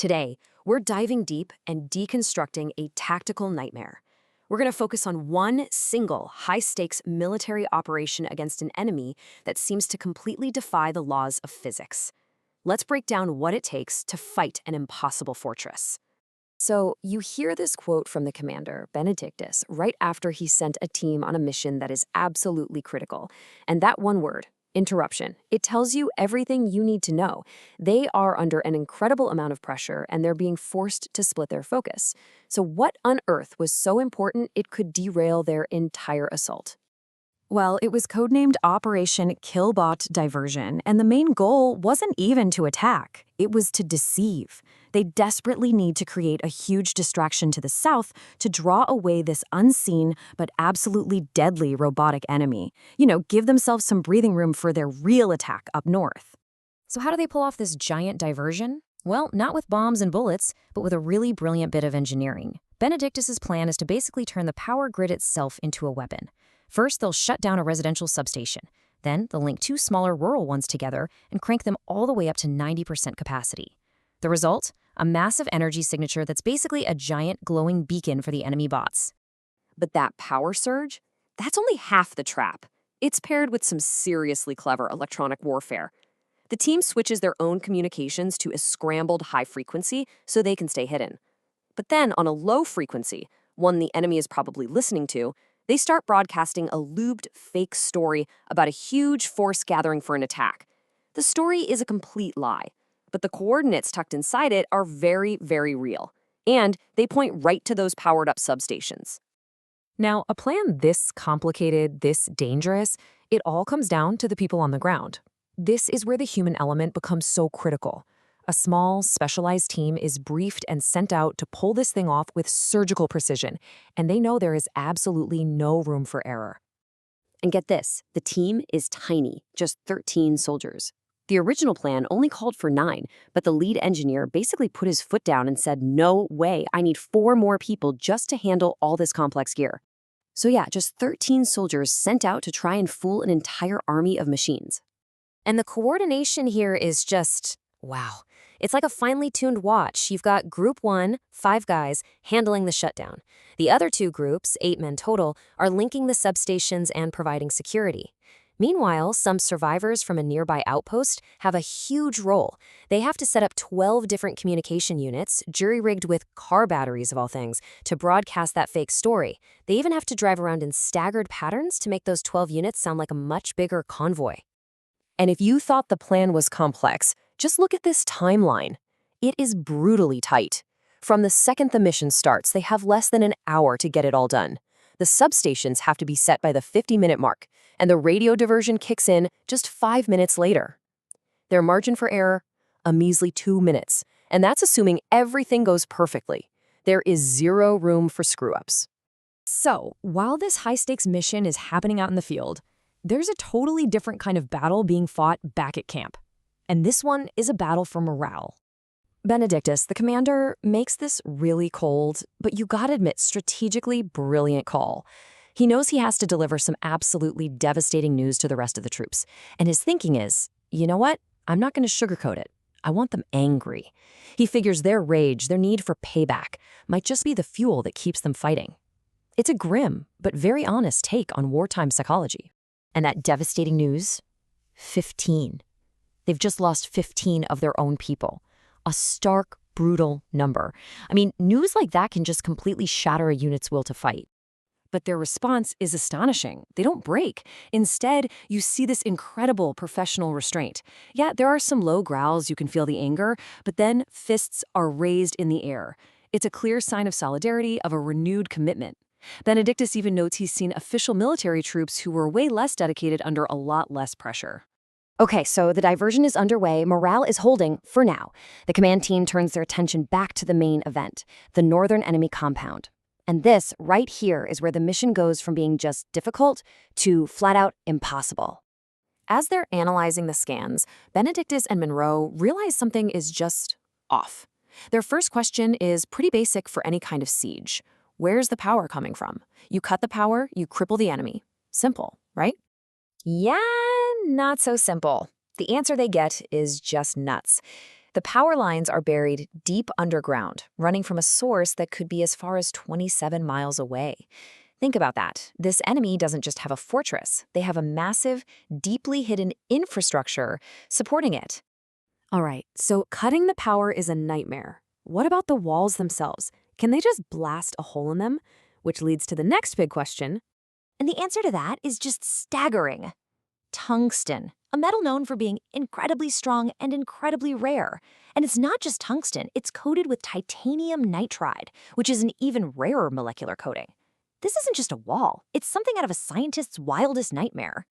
Today, we're diving deep and deconstructing a tactical nightmare. We're going to focus on one single high-stakes military operation against an enemy that seems to completely defy the laws of physics. Let's break down what it takes to fight an impossible fortress. So, you hear this quote from the commander, Benedictus, right after he sent a team on a mission that is absolutely critical. And that one word, interruption, it tells you everything you need to know. They are under an incredible amount of pressure, and they're being forced to split their focus. So what on earth was so important it could derail their entire assault? Well, it was codenamed Operation Killbot Diversion, and the main goal wasn't even to attack. It was to deceive. They desperately need to create a huge distraction to the south to draw away this unseen but absolutely deadly robotic enemy. Give themselves some breathing room for their real attack up north. So how do they pull off this giant diversion? Well, not with bombs and bullets, but with a really brilliant bit of engineering. Benedictus's plan is to basically turn the power grid itself into a weapon. First, they'll shut down a residential substation. Then, they'll link two smaller rural ones together and crank them all the way up to 90% capacity. The result? A massive energy signature that's basically a giant glowing beacon for the enemy bots. But that power surge? That's only half the trap. It's paired with some seriously clever electronic warfare. The team switches their own communications to a scrambled high frequency so they can stay hidden. But then, on a low frequency, one the enemy is probably listening to, they start broadcasting a lubed fake story about a huge force gathering for an attack. The story is a complete lie, but the coordinates tucked inside it are very, very real. And they point right to those powered-up substations. Now, a plan this complicated, this dangerous, it all comes down to the people on the ground. This is where the human element becomes so critical. A small, specialized team is briefed and sent out to pull this thing off with surgical precision, and they know there is absolutely no room for error. And get this, the team is tiny, just 13 soldiers. The original plan only called for 9, but the lead engineer basically put his foot down and said, no way, I need 4 more people just to handle all this complex gear. So yeah, just 13 soldiers sent out to try and fool an entire army of machines. And the coordination here is just, wow. It's like a finely tuned watch. You've got Group 1, 5 guys, handling the shutdown. The other 2 groups, 8 men total, are linking the substations and providing security. Meanwhile, some survivors from a nearby outpost have a huge role. They have to set up 12 different communication units, jury-rigged with car batteries of all things, to broadcast that fake story. They even have to drive around in staggered patterns to make those 12 units sound like a much bigger convoy. And if you thought the plan was complex, just look at this timeline. It is brutally tight. From the second the mission starts, they have less than an hour to get it all done. The substations have to be set by the 50-minute mark, and the radio diversion kicks in just 5 minutes later. Their margin for error? A measly 2 minutes. And that's assuming everything goes perfectly. There is zero room for screw-ups. So, while this high-stakes mission is happening out in the field, there's a totally different kind of battle being fought back at camp. And this one is a battle for morale. Benedictus, the commander, makes this really cold, but you gotta admit, strategically brilliant call. He knows he has to deliver some absolutely devastating news to the rest of the troops. And his thinking is, you know what? I'm not gonna sugarcoat it. I want them angry. He figures their rage, their need for payback, might just be the fuel that keeps them fighting. It's a grim, but very honest take on wartime psychology. And that devastating news? 15. They've just lost 15 of their own people. A stark, brutal number. I mean, news like that can just completely shatter a unit's will to fight. But their response is astonishing. They don't break. Instead, you see this incredible professional restraint. Yeah, there are some low growls, you can feel the anger, but then fists are raised in the air. It's a clear sign of solidarity, of a renewed commitment. Benedictus even notes he's seen official military troops who were way less dedicated under a lot less pressure. Okay, so the diversion is underway, morale is holding, for now. The command team turns their attention back to the main event, the northern enemy compound. And this, right here, is where the mission goes from being just difficult to flat-out impossible. As they're analyzing the scans, Benedictus and Monroe realize something is just off. Their first question is pretty basic for any kind of siege. Where's the power coming from? You cut the power, you cripple the enemy. Simple, right? Yeah, not so simple. The answer they get is just nuts. The power lines are buried deep underground, running from a source that could be as far as 27 miles away. Think about that. This enemy doesn't just have a fortress, they have a massive, deeply hidden infrastructure supporting it. All right, so cutting the power is a nightmare. What about the walls themselves? Can they just blast a hole in them? Which leads to the next big question. And the answer to that is just staggering. Tungsten, a metal known for being incredibly strong and incredibly rare. And it's not just tungsten, it's coated with titanium nitride, which is an even rarer molecular coating. This isn't just a wall, it's something out of a scientist's wildest nightmare.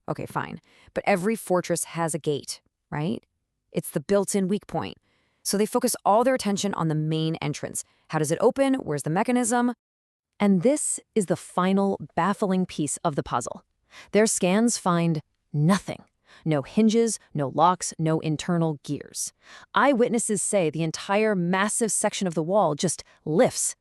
Okay, fine. But every fortress has a gate, right? It's the built-in weak point. So they focus all their attention on the main entrance. How does it open? Where's the mechanism? And this is the final baffling piece of the puzzle. Their scans find nothing. No hinges, no locks, no internal gears. Eyewitnesses say the entire massive section of the wall just lifts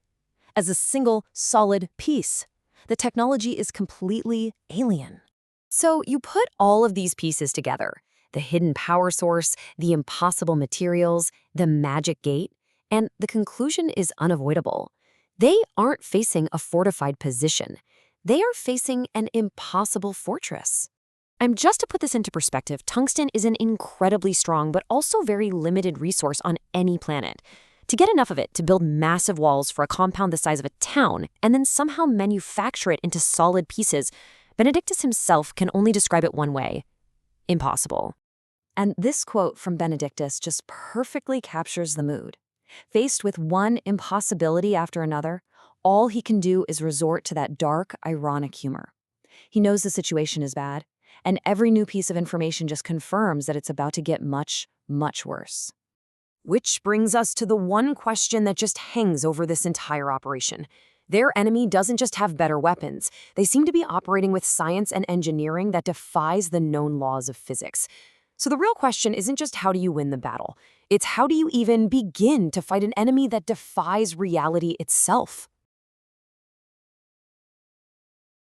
as a single solid piece. The technology is completely alien. So you put all of these pieces together, the hidden power source, the impossible materials, the magic gate, and the conclusion is unavoidable. They aren't facing a fortified position. They are facing an impossible fortress. Just to put this into perspective, tungsten is an incredibly strong but also very limited resource on any planet. To get enough of it to build massive walls for a compound the size of a town and then somehow manufacture it into solid pieces, Benedictus himself can only describe it one way: impossible. And this quote from Benedictus just perfectly captures the mood. Faced with one impossibility after another, all he can do is resort to that dark, ironic humor. He knows the situation is bad, and every new piece of information just confirms that it's about to get much, much worse. Which brings us to the one question that just hangs over this entire operation. Their enemy doesn't just have better weapons. They seem to be operating with science and engineering that defies the known laws of physics. So the real question isn't just how do you win the battle, it's how do you even begin to fight an enemy that defies reality itself?